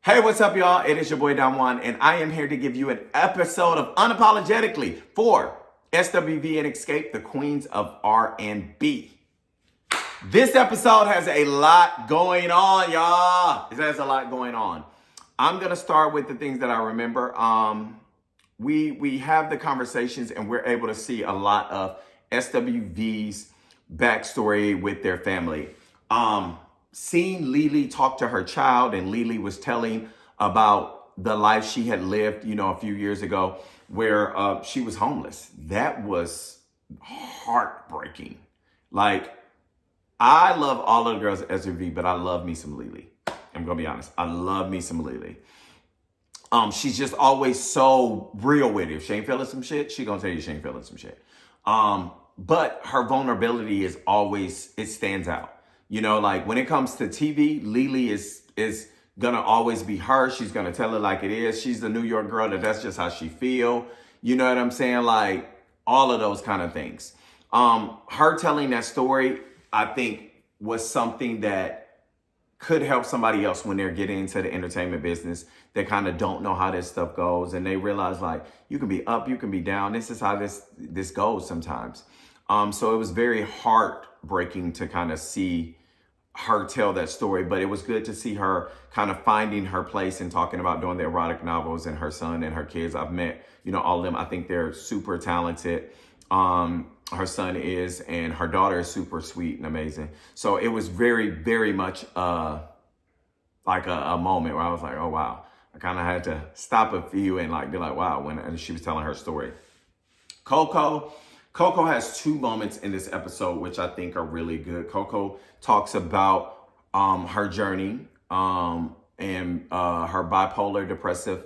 Hey, what's up, y'all? It is your boy Don Juan, and I am here to give you an episode of Unapologetically for Swv Xscape, the Queens of R&B. This episode has a lot going on, y'all. It has a lot going on. I'm gonna start with the things that I remember. We have the conversations, and we're able to see a lot of SWV's backstory with their family. Seeing Lily talk to her child, and Lily was telling about the life she had lived, a few years ago, where she was homeless. That was heartbreaking. Like, I love all of the girls at SWV, but I love me some Lily. I'm gonna be honest. I love me some Lily. She's just always so real with it. If she ain't feeling some shit, she gonna tell you she ain't feeling some shit. But her vulnerability is always, it stands out. Like when it comes to TV, Lily is gonna always be her. She's gonna tell it like it is. She's the New York girl that's just how she feel. You know what I'm saying? Like all of those kind of things. Her telling that story, I think, was something that could help somebody else when they're getting into the entertainment business. They kind of don't know how this stuff goes, and they realize like you can be up, you can be down. This is how this goes sometimes. So it was very heartbreaking to kind of see her tell that story, but it was good to see her kind of finding her place and talking about doing the erotic novels, and her son and her kids. I've met, all of them. I think they're super talented. Her son is, and her daughter is super sweet and amazing. So it was very, very much like a moment where I was like, oh, wow. I kind of had to stop a few and like be like, wow, when she was telling her story. Coco has two moments in this episode which I think are really good. Coco talks about her journey and her bipolar depressive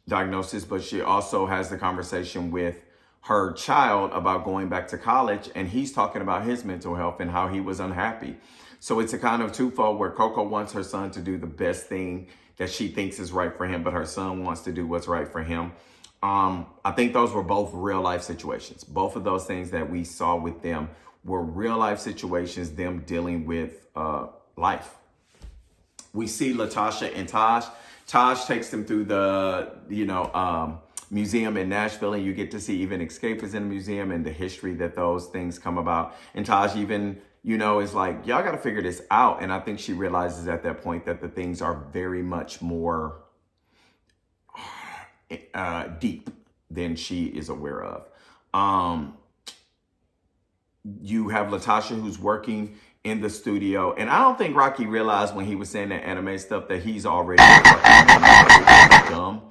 diagnosis, but she also has the conversation with her child about going back to college, and he's talking about his mental health and how he was unhappy. So it's a kind of twofold where Coco wants her son to do the best thing that she thinks is right for him, but her son wants to do what's right for him. I think those were both real life situations. Both of those things that we saw with them were real life situations, them dealing with life. We see Latasha and Taj. Taj takes them through the, museum in Nashville, and you get to see even Xscape is in the museum and the history that those things come about. And Taj even, is like, y'all got to figure this out. And I think she realizes at that point that the things are very much more deep than she is aware of. You have Latasha who's working in the studio, and I don't think Rocky realized when he was saying that anime stuff that he's already dumb.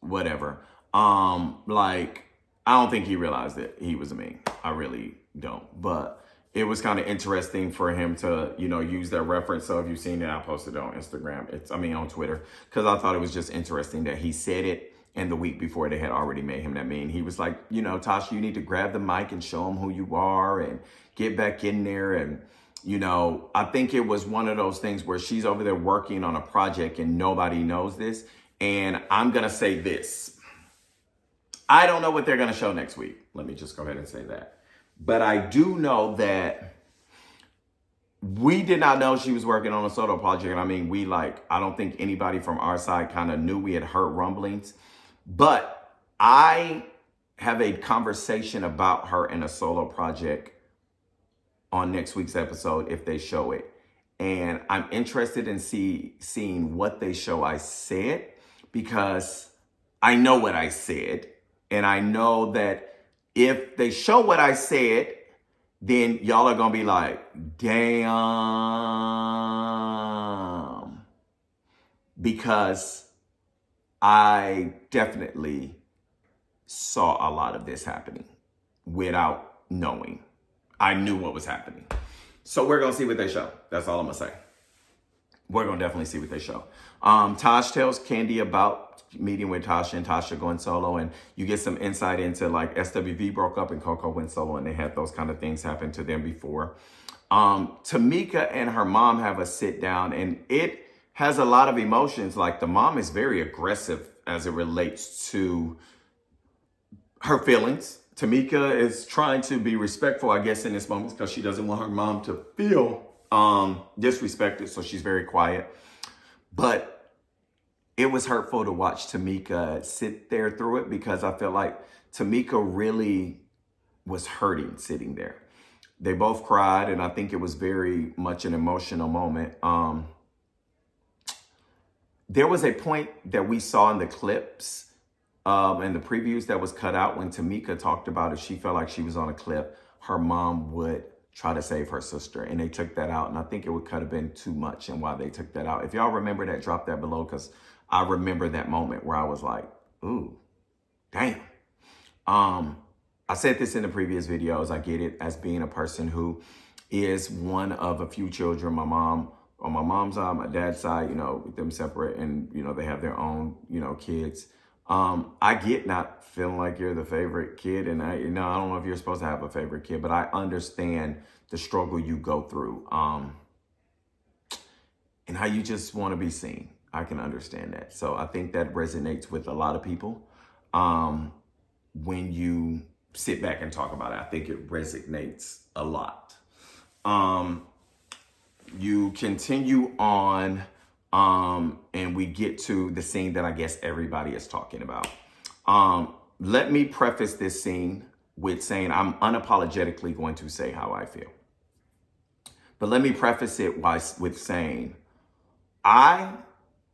Whatever. Like, I don't think he realized that he was a meme. I really don't. But it was kind of interesting for him to, use that reference. So if you've seen it, I posted it on Instagram. On Twitter, because I thought it was just interesting that he said it, and the week before they had already made him that meme. He was like, Tasha, you need to grab the mic and show him who you are and get back in there. And, I think it was one of those things where she's over there working on a project and nobody knows this. And I'm going to say this. I don't know what they're going to show next week. Let me just go ahead and say that. But I do know that we did not know she was working on a solo project. I don't think anybody from our side kind of knew. We had heard rumblings. But I have a conversation about her in a solo project on next week's episode if they show it. And I'm interested in seeing what they show. I said, because I know what I said. And I know that if they show what I said, then y'all are going to be like, damn. Because I definitely saw a lot of this happening without knowing. I knew what was happening. So we're going to see what they show. That's all I'm going to say. We're going to definitely see what they show. Taj tells Candy about meeting with Tasha and Tasha going solo, and you get some insight into like SWV broke up and Coco went solo, and they had those kind of things happen to them before. Tamika and her mom have a sit down, and it has a lot of emotions. Like the mom is very aggressive as it relates to her feelings. Tamika is trying to be respectful, I guess, in this moment because she doesn't want her mom to feel disrespected, so she's very quiet. But it was hurtful to watch Tamika sit there through it, because I feel like Tamika really was hurting sitting there. They both cried, and I think it was very much an emotional moment. There was a point that we saw in the clips and the previews that was cut out when Tamika talked about if she felt like she was on a cliff, her mom would try to save her sister. And they took that out. And I think it could have been too much, and why they took that out. If y'all remember that, drop that below, because I remember that moment where I was like, ooh, damn. I said this in the previous videos. I get it, as being a person who is one of a few children. My mom, on my mom's side, my dad's side, them separate, and, they have their own, kids. I get not feeling like you're the favorite kid. And I don't know if you're supposed to have a favorite kid, but I understand the struggle you go through, and how you just want to be seen. I can understand that. So I think that resonates with a lot of people. When you sit back and talk about it, I think it resonates a lot. You continue on, and we get to the scene that I guess everybody is talking about. Let me preface this scene with saying I'm unapologetically going to say how I feel. But let me preface it with saying I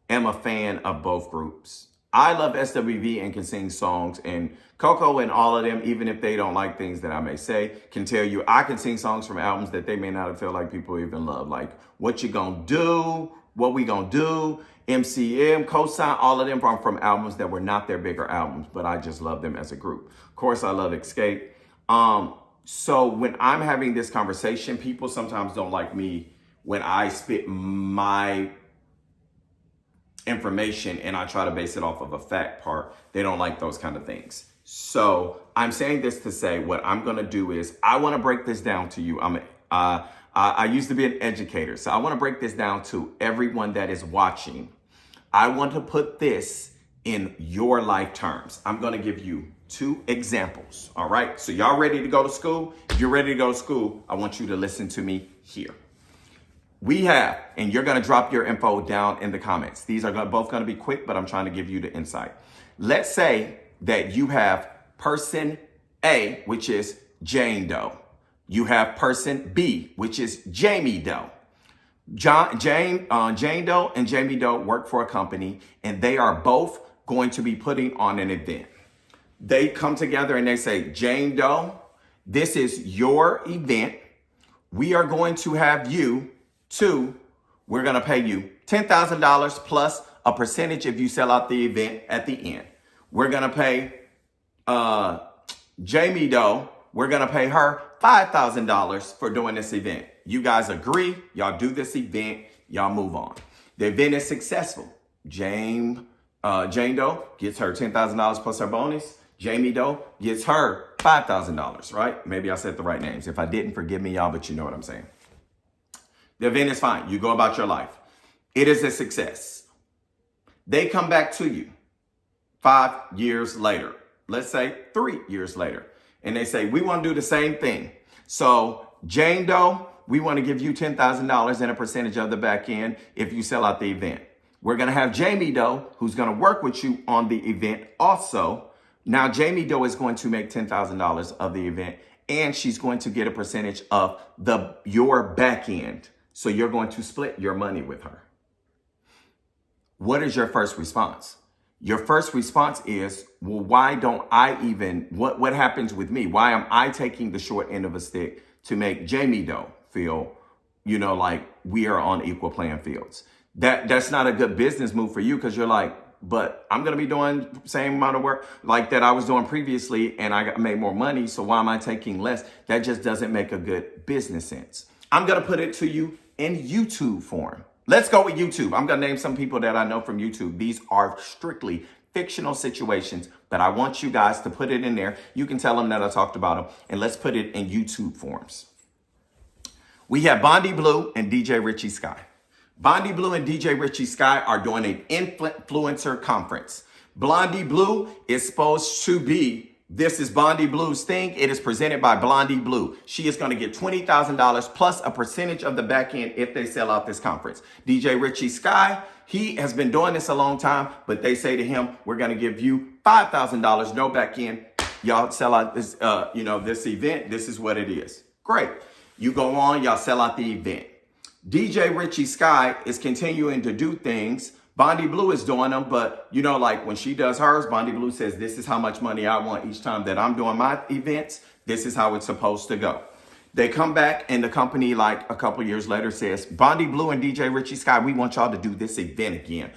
am a fan of both groups. I love SWV and can sing songs, and Coco and all of them, even if they don't like things that I may say, can tell you I can sing songs from albums that they may not have felt like people even love. Like What You Gonna Do, What We Gonna Do, MCM, Cosign, all of them are from albums that were not their bigger albums, but I just love them as a group. Of course, I love Xscape. So when I'm having this conversation, people sometimes don't like me when I spit my information and I try to base it off of a fact part. They don't like those kind of things. So I'm saying this to say what I'm going to do is I want to break this down to you. I used to be an educator, so I want to break this down to everyone that is watching. I want to put this in your life terms. I'm going to give you 2 examples. All right. So y'all ready to go to school? If you're ready to go to school, I want you to listen to me here. We have, and you're going to drop your info down in the comments. These are both going to be quick, but I'm trying to give you the insight. Let's say that you have person A, which is Jane Doe. You have person B, which is Jamie Doe. Jane Doe and Jamie Doe work for a company, and they are both going to be putting on an event. They come together and they say, Jane Doe, this is your event. We are going to have you we're going to pay you $10,000 plus a percentage if you sell out the event at the end. We're going to pay Jamie Doe, we're going to pay her $5,000 for doing this event. You guys agree, y'all do this event, y'all move on. The event is successful. Jane Doe gets her $10,000 plus her bonus. Jamie Doe gets her $5,000, right? Maybe I said the right names. If I didn't, forgive me, y'all, but you know what I'm saying. The event is fine. You go about your life. It is a success. They come back to you 5 years later. Let's say 3 years later. And they say, we want to do the same thing. So Jane Doe, we want to give you $10,000 and a percentage of the back end if you sell out the event. We're going to have Jamie Doe, who's going to work with you on the event also. Now, Jamie Doe is going to make $10,000 of the event, and she's going to get a percentage of your back end. So you're going to split your money with her. What is your first response? Your first response is, well, why don't I even, what happens with me? Why am I taking the short end of a stick to make Jamie Doe feel, like we are on equal playing fields? That's not a good business move for you, because you're like, but I'm going to be doing the same amount of work like that I was doing previously, and I made more money. So why am I taking less? That just doesn't make a good business sense. I'm going to put it to you in YouTube form. Let's go with YouTube. I'm going to name some people that I know from YouTube. These are strictly fictional situations, but I want you guys to put it in there. You can tell them that I talked about them, and let's put it in YouTube forms. We have Bondi Blue and DJ Richie Sky. Bondi Blue and DJ Richie Sky are doing an influencer conference. Blondie Blue is supposed to be This is Bondi Blue's thing. It is presented by Blondie Blue. She is going to get $20,000 plus a percentage of the back end if they sell out this conference. DJ Richie Sky, he has been doing this a long time, but they say to him, we're going to give you $5,000, no back end. Y'all sell out this, this event. This is what it is. Great. You go on, y'all sell out the event. DJ Richie Sky is continuing to do things. Bondi Blue is doing them, but like when she does hers, Bondi Blue says, this is how much money I want each time that I'm doing my events. This is how it's supposed to go. They come back and the company like a couple years later says, Bondi Blue and DJ Richie Sky, we want y'all to do this event again.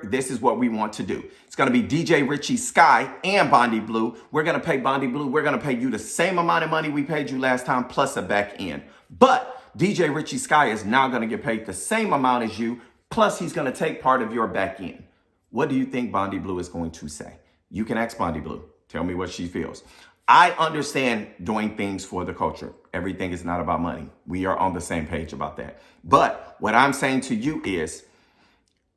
This is what we want to do. It's going to be DJ Richie Sky and Bondi Blue. We're going to pay Bondi Blue. We're going to pay you the same amount of money we paid you last time plus a back end. But DJ Richie Sky is now going to get paid the same amount as you. Plus, he's going to take part of your back end. What do you think Bondi Blue is going to say? You can ask Bondi Blue. Tell me what she feels. I understand doing things for the culture. Everything is not about money. We are on the same page about that. But what I'm saying to you is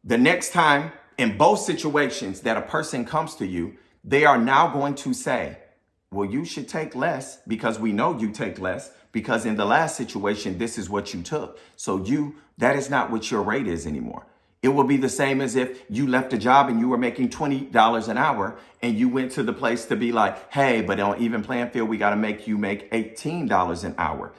the next time in both situations that a person comes to you, they are now going to say, well, you should take less because we know you take less because in the last situation, this is what you took. So that is not what your rate is anymore. It will be the same as if you left a job and you were making $20 an hour and you went to the place to be like, hey, but on even playing field, we got to make you make $18 an hour.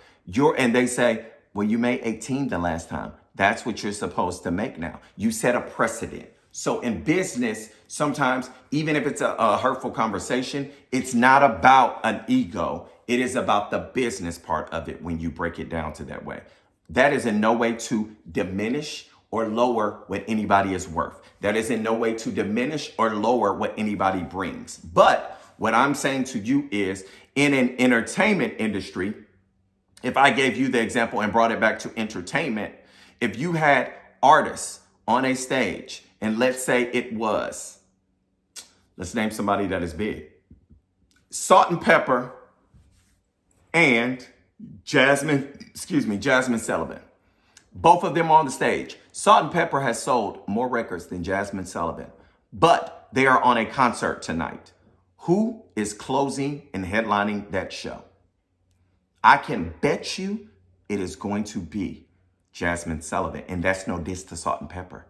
And they say, well, you made 18 the last time. That's what you're supposed to make now. You set a precedent. So in business, sometimes, even if it's a hurtful conversation, it's not about an ego. It is about the business part of it when you break it down to that way. That is in no way to diminish or lower what anybody is worth. That is in no way to diminish or lower what anybody brings. But what I'm saying to you is in an entertainment industry, if I gave you the example and brought it back to entertainment, if you had artists on a stage and let's say it was, let's name somebody that is big, Salt and Pepper and Jasmine Sullivan. Both of them on the stage. Salt and Pepper has sold more records than Jasmine Sullivan, but they are on a concert tonight. Who is closing and headlining that show? I can bet you it is going to be Jasmine Sullivan, and that's no diss to Salt and Pepper.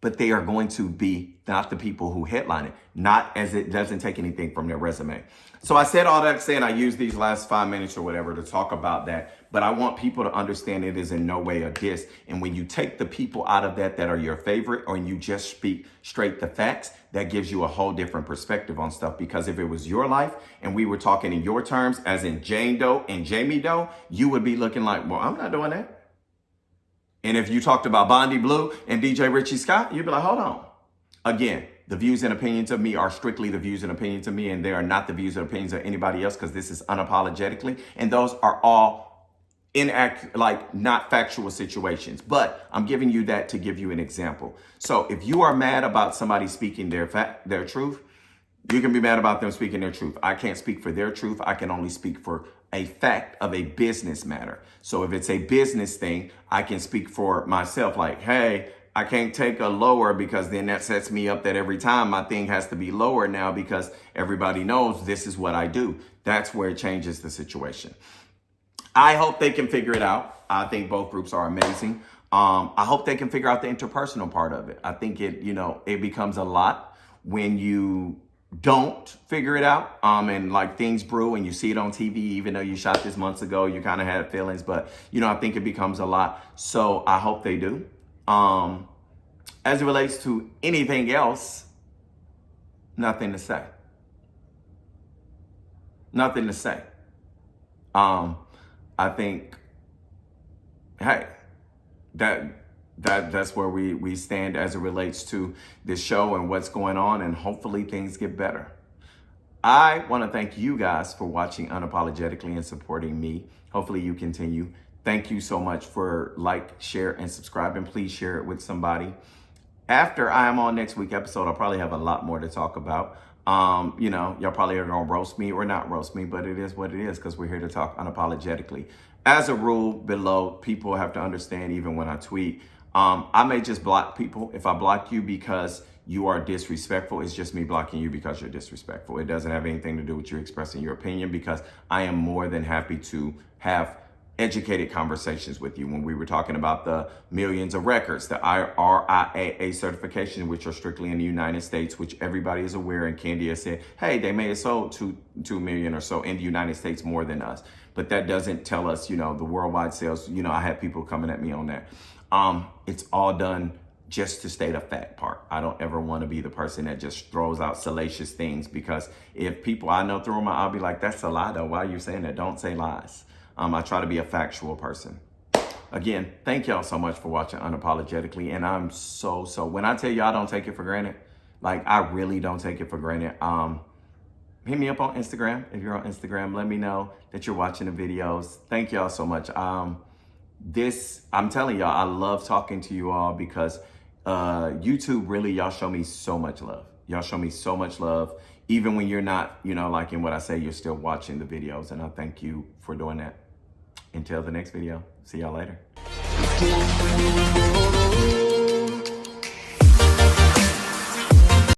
But they are going to be not the people who headline it, not as it doesn't take anything from their resume. So I said all that saying I used these last 5 minutes or whatever to talk about that. But I want people to understand it is in no way a diss. And when you take the people out of that are your favorite or you just speak straight the facts, that gives you a whole different perspective on stuff. Because if it was your life and we were talking in your terms, as in Jane Doe and Jamie Doe, you would be looking like, well, I'm not doing that. And if you talked about Bondi Blue and DJ Richie Scott, you'd be like, hold on. Again, the views and opinions of me are strictly the views and opinions of me, and they are not the views and opinions of anybody else because this is unapologetically. And those are all not factual situations. But I'm giving you that to give you an example. So if you are mad about somebody speaking their truth, you can be mad about them speaking their truth. I can't speak for their truth. I can only speak for a fact of a business matter. So if it's a business thing, I can speak for myself like, hey, I can't take a lower because then that sets me up that every time my thing has to be lower now because everybody knows this is what I do. That's where it changes the situation. I hope they can figure it out. I think both groups are amazing. I hope they can figure out the interpersonal part of it. I think it becomes a lot when you don't figure it out and like things brew and you see it on TV, even though you shot this months ago, you kind of had feelings, but I think it becomes a lot. So I hope they do. As it relates to anything else, nothing to say. Nothing to say. I think, hey, that's where we stand as it relates to this show and what's going on, and hopefully things get better. I want to thank you guys for watching unapologetically and supporting me. Hopefully you continue. Thank you so much for share, and subscribe, and please share it with somebody. After I am on next week's episode, I'll probably have a lot more to talk about. Y'all probably are going to roast me or not roast me, but it is what it is because we're here to talk unapologetically. As a rule below, people have to understand even when I tweet, I may just block people. If I block you because you are disrespectful, it's just me blocking you because you're disrespectful. It doesn't have anything to do with you expressing your opinion, because I am more than happy to have educated conversations with you. When we were talking about the millions of records, the RIAA certification, which are strictly in the United States, which everybody is aware, and Candia said, hey, they may have sold 2 million or so in the United States more than us. But that doesn't tell us, the worldwide sales. I had people coming at me on that. It's all done just to state a fact part. I don't ever want to be the person that just throws out salacious things, because if people I know throw them out, I'll be like, that's a lie though. Why are you saying that? Don't say lies. I try to be a factual person. Again, thank y'all so much for watching Unapologetically. And I'm so, when I tell you I don't take it for granted, like I really don't take it for granted. Hit me up on Instagram. If you're on Instagram, let me know that you're watching the videos. Thank y'all so much. I'm telling y'all, I love talking to you all, because YouTube, really, y'all show me so much love. Y'all show me so much love. Even when you're not, liking what I say, you're still watching the videos. And I thank you for doing that. Until the next video, see y'all later.